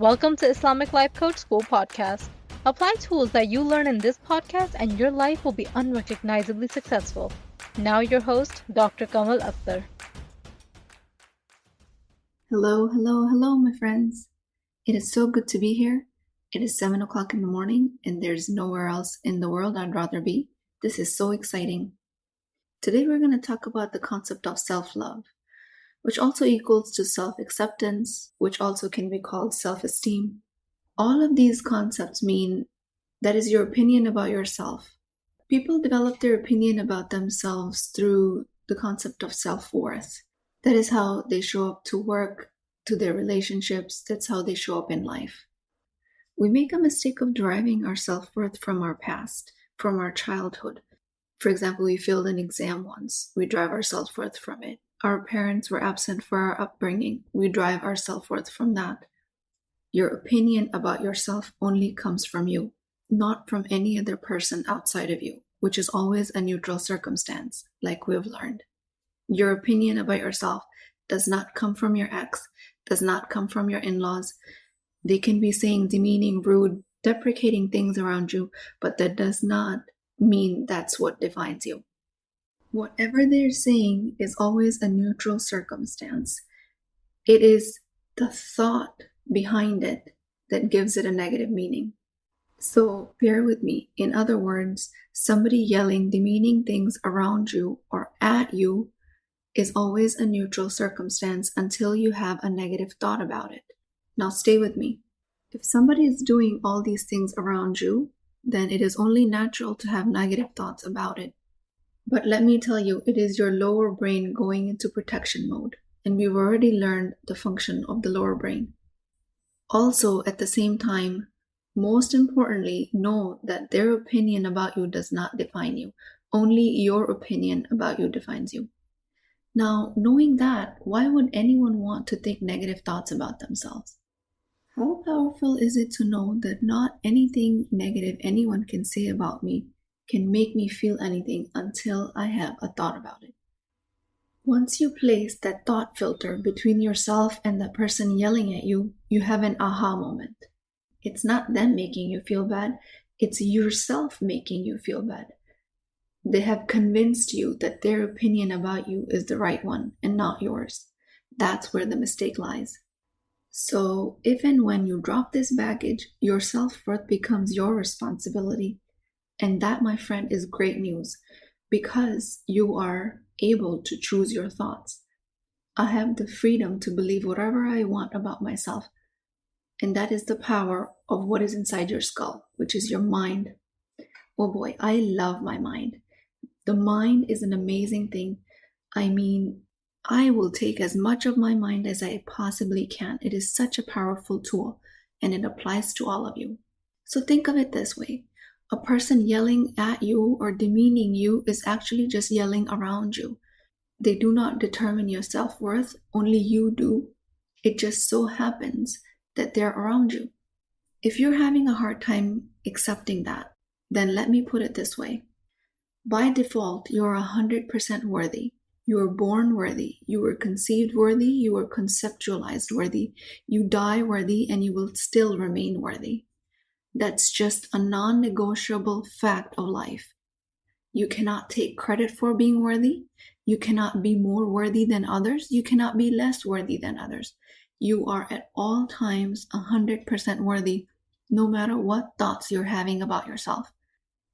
Welcome to Islamic Life Coach School Podcast. Apply tools that you learn in this podcast and your life will be unrecognizably successful. Now your host, Dr. Kamal Akhtar. Hello, my friends. It is so good to be here. It is 7 o'clock in the morning and there's nowhere else in the world I'd rather be. This is so exciting. Today we're going to talk about the concept of self-love, which also equals to self-acceptance, which also can be called self-esteem. All of these concepts mean that is your opinion about yourself. People develop their opinion about themselves through the concept of self-worth. That is how they show up to work, to their relationships. That's how they show up in life. We make a mistake of deriving our self-worth from our past, from our childhood. For example, we failed an exam once. We derive our self-worth from it. Our parents were absent for our upbringing. We derive our self-worth from that. Your opinion about yourself only comes from you, not from any other person outside of you, which is always a neutral circumstance, like we've learned. Your opinion about yourself does not come from your ex, does not come from your in-laws. They can be saying demeaning, rude, deprecating things around you, but that does not mean that's what defines you. Whatever they're saying is always a neutral circumstance. It is the thought behind it that gives it a negative meaning. So bear with me. In other words, somebody yelling demeaning things around you or at you is always a neutral circumstance until you have a negative thought about it. Now stay with me. If somebody is doing all these things around you, then it is only natural to have negative thoughts about it. But let me tell you, it is your lower brain going into protection mode, and we've already learned the function of the lower brain. Also, at the same time, most importantly, know that their opinion about you does not define you. Only your opinion about you defines you. Now, knowing that, why would anyone want to think negative thoughts about themselves? How powerful is it to know that not anything negative anyone can say about me can make me feel anything until I have a thought about it? Once you place that thought filter between yourself and the person yelling at you, you have an aha moment. It's not them making you feel bad, it's yourself making you feel bad. They have convinced you that their opinion about you is the right one and not yours. That's where the mistake lies. So if and when you drop this baggage, your self-worth becomes your responsibility. And that, my friend, is great news because you are able to choose your thoughts. I have the freedom to believe whatever I want about myself. And that is the power of what is inside your skull, which is your mind. Oh boy, I love my mind. The mind is an amazing thing. I mean, I will take as much of my mind as I possibly can. It is such a powerful tool, and it applies to all of you. So think of it this way. A person yelling at you or demeaning you is actually just yelling around you. They do not determine your self-worth, only you do. It just so happens that they're around you. If you're having a hard time accepting that, then let me put it this way. By default, you're 100% worthy. You were born worthy. You were conceived worthy. You were conceptualized worthy. You die worthy, and you will still remain worthy. That's just a non-negotiable fact of life. You cannot take credit for being worthy. You cannot be more worthy than others. You cannot be less worthy than others. You are at all times 100% worthy, no matter what thoughts you're having about yourself.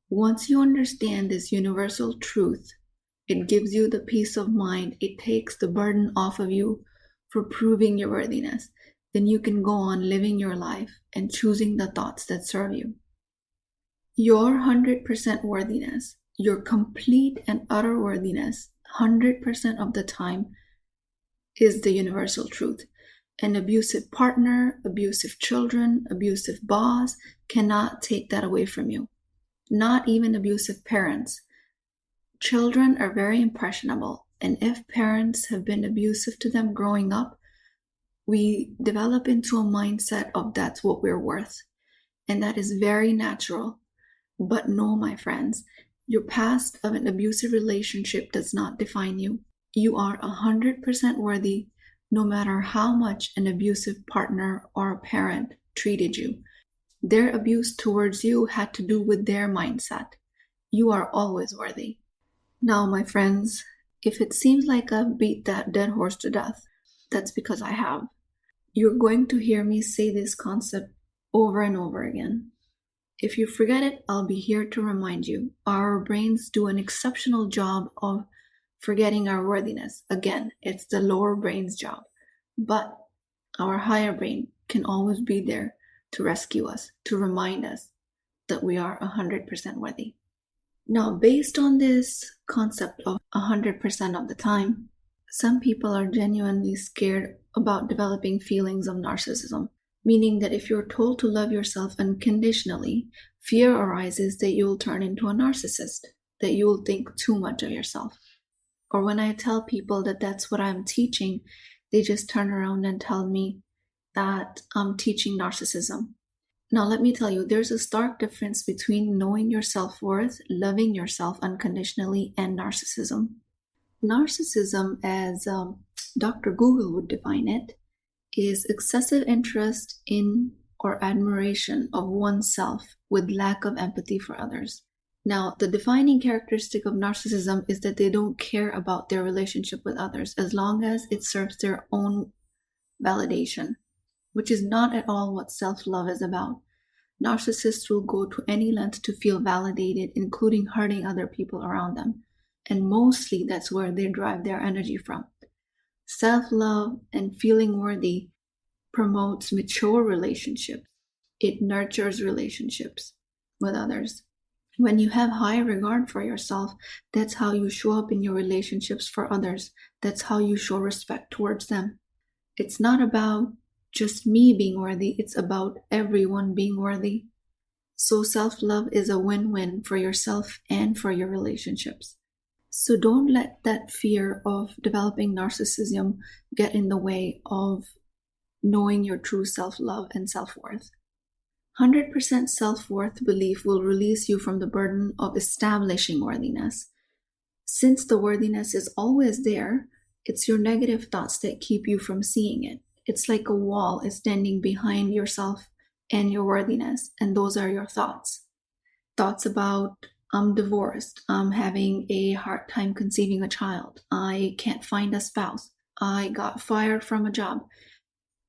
Once you understand this universal truth, it gives you the peace of mind. It takes the burden off of you for proving your worthiness. Then you can go on living your life and choosing the thoughts that serve you. Your 100% worthiness, your complete and utter worthiness, 100% of the time is the universal truth. An abusive partner, abusive children, abusive boss cannot take that away from you. Not even abusive parents. Children are very impressionable, and if parents have been abusive to them growing up, we develop into a mindset of that's what we're worth. And that is very natural. But no, my friends, your past of an abusive relationship does not define you. You are 100% worthy no matter how much an abusive partner or a parent treated you. Their abuse towards you had to do with their mindset. You are always worthy. Now, my friends, if it seems like I've beat that dead horse to death, that's because I have. You're going to hear me say this concept over and over again. If you forget it, I'll be here to remind you. Our brains do an exceptional job of forgetting our worthiness. Again, it's the lower brain's job. But our higher brain can always be there to rescue us, to remind us that we are 100% worthy. Now, based on this concept of 100% of the time, some people are genuinely scared about developing feelings of narcissism, meaning that if you're told to love yourself unconditionally, fear arises that you'll turn into a narcissist, that you'll think too much of yourself. Or when I tell people that that's what I'm teaching, they just turn around and tell me that I'm teaching narcissism. Now, let me tell you, there's a stark difference between knowing your self-worth, loving yourself unconditionally, and narcissism. Narcissism, as Dr. Google would define it, is excessive interest in or admiration of oneself with lack of empathy for others. Now, the defining characteristic of narcissism is that they don't care about their relationship with others as long as it serves their own validation, which is not at all what self-love is about. Narcissists will go to any length to feel validated, including hurting other people around them. And mostly that's where they derive their energy from. Self-love and feeling worthy promotes mature relationships. It nurtures relationships with others. When you have high regard for yourself, that's how you show up in your relationships for others. That's how you show respect towards them. It's not about just me being worthy, it's about everyone being worthy. So self-love is a win-win for yourself and for your relationships. So don't let that fear of developing narcissism get in the way of knowing your true self-love and self-worth. 100% self-worth belief will release you from the burden of establishing worthiness. Since the worthiness is always there, it's your negative thoughts that keep you from seeing it. It's like a wall is standing behind yourself and your worthiness, and those are your thoughts. Thoughts about, I'm divorced, I'm having a hard time conceiving a child, I can't find a spouse, I got fired from a job.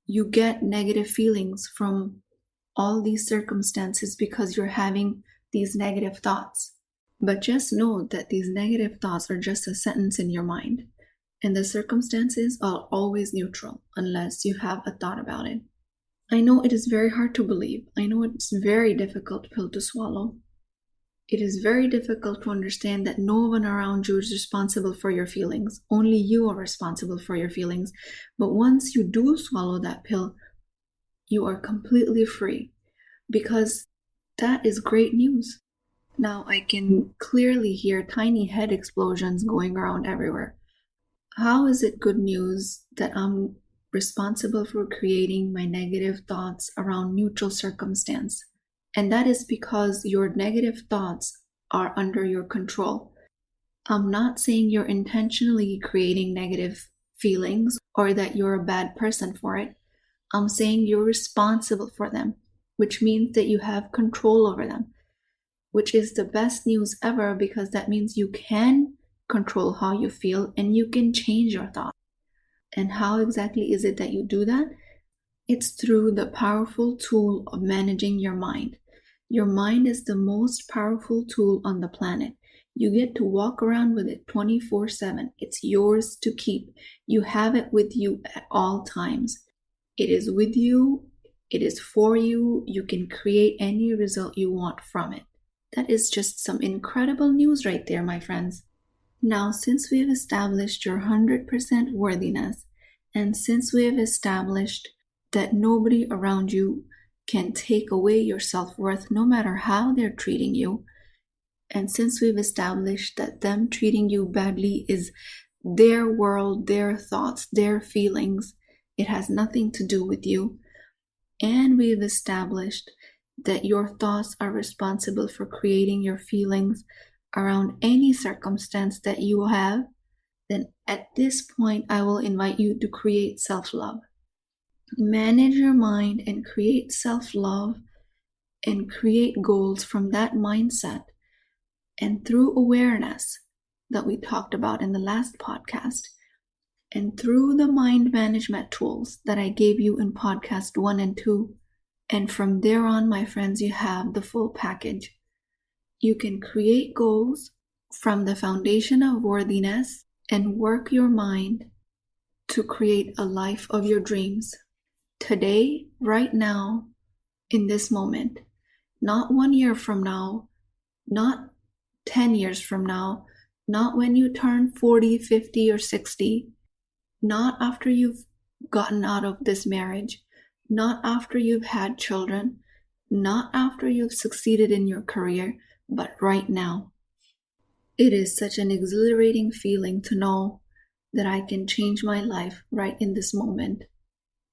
You get negative feelings from all these circumstances because you're having these negative thoughts. But just know that these negative thoughts are just a sentence in your mind, and the circumstances are always neutral unless you have a thought about it. I know it is very hard to believe. I know it's a very difficult pill to swallow. It is very difficult to understand that no one around you is responsible for your feelings. Only you are responsible for your feelings. But once you do swallow that pill, you are completely free, because that is great news. Now I can clearly hear tiny head explosions going around everywhere. How is it good news that I'm responsible for creating my negative thoughts around neutral circumstance? And that is because your negative thoughts are under your control. I'm not saying you're intentionally creating negative feelings or that you're a bad person for it. I'm saying you're responsible for them, which means that you have control over them, which is the best news ever, because that means you can control how you feel and you can change your thoughts. And how exactly is it that you do that? It's through the powerful tool of managing your mind. Your mind is the most powerful tool on the planet. You get to walk around with it 24/7. It's yours to keep. You have it with you at all times. It is with you. It is for you. You can create any result you want from it. That is just some incredible news right there, my friends. Now, since we have established your 100% worthiness, and since we have established that nobody around you can take away your self-worth no matter how they're treating you, and since we've established that them treating you badly is their world, their thoughts, their feelings, it has nothing to do with you, and we've established that your thoughts are responsible for creating your feelings around any circumstance that you have, then at this point, I will invite you to create self-love. Manage your mind and create self-love and create goals from that mindset. And through awareness that we talked about in the last podcast, and through the mind management tools that I gave you in podcast 1 and 2, and from there on, my friends, you have the full package. You can create goals from the foundation of worthiness and work your mind to create a life of your dreams. Today, right now, in this moment, not 1 year from now, not 10 years from now, not when you turn 40, 50, or 60, not after you've gotten out of this marriage, not after you've had children, not after you've succeeded in your career, but right now. It is such an exhilarating feeling to know that I can change my life right in this moment,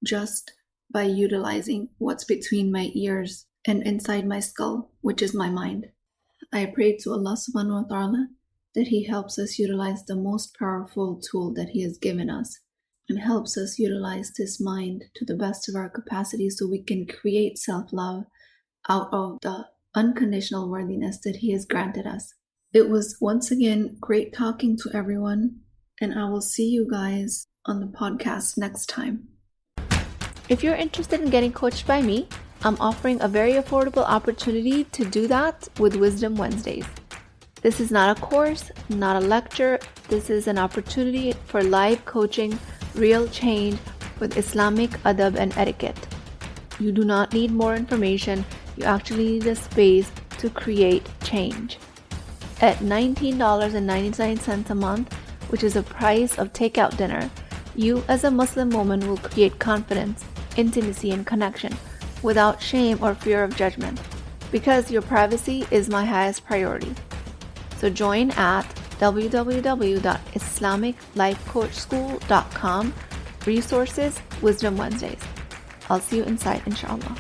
just by utilizing what's between my ears and inside my skull, which is my mind. I pray to Allah subhanahu wa ta'ala that He helps us utilize the most powerful tool that He has given us and helps us utilize this mind to the best of our capacity so we can create self-love out of the unconditional worthiness that He has granted us. It was once again great talking to everyone, and I will see you guys on the podcast next time. If you're interested in getting coached by me, I'm offering a very affordable opportunity to do that with Wisdom Wednesdays. This is not a course, not a lecture. This is an opportunity for live coaching, real change with Islamic adab and etiquette. You do not need more information. You actually need a space to create change. At $19.99 a month, which is the price of takeout dinner, you as a Muslim woman will create confidence, intimacy, and connection without shame or fear of judgment, because your privacy is my highest priority. So join at www.islamiclifecoachschool.com, resources, Wisdom Wednesdays. I'll see you inside, inshallah.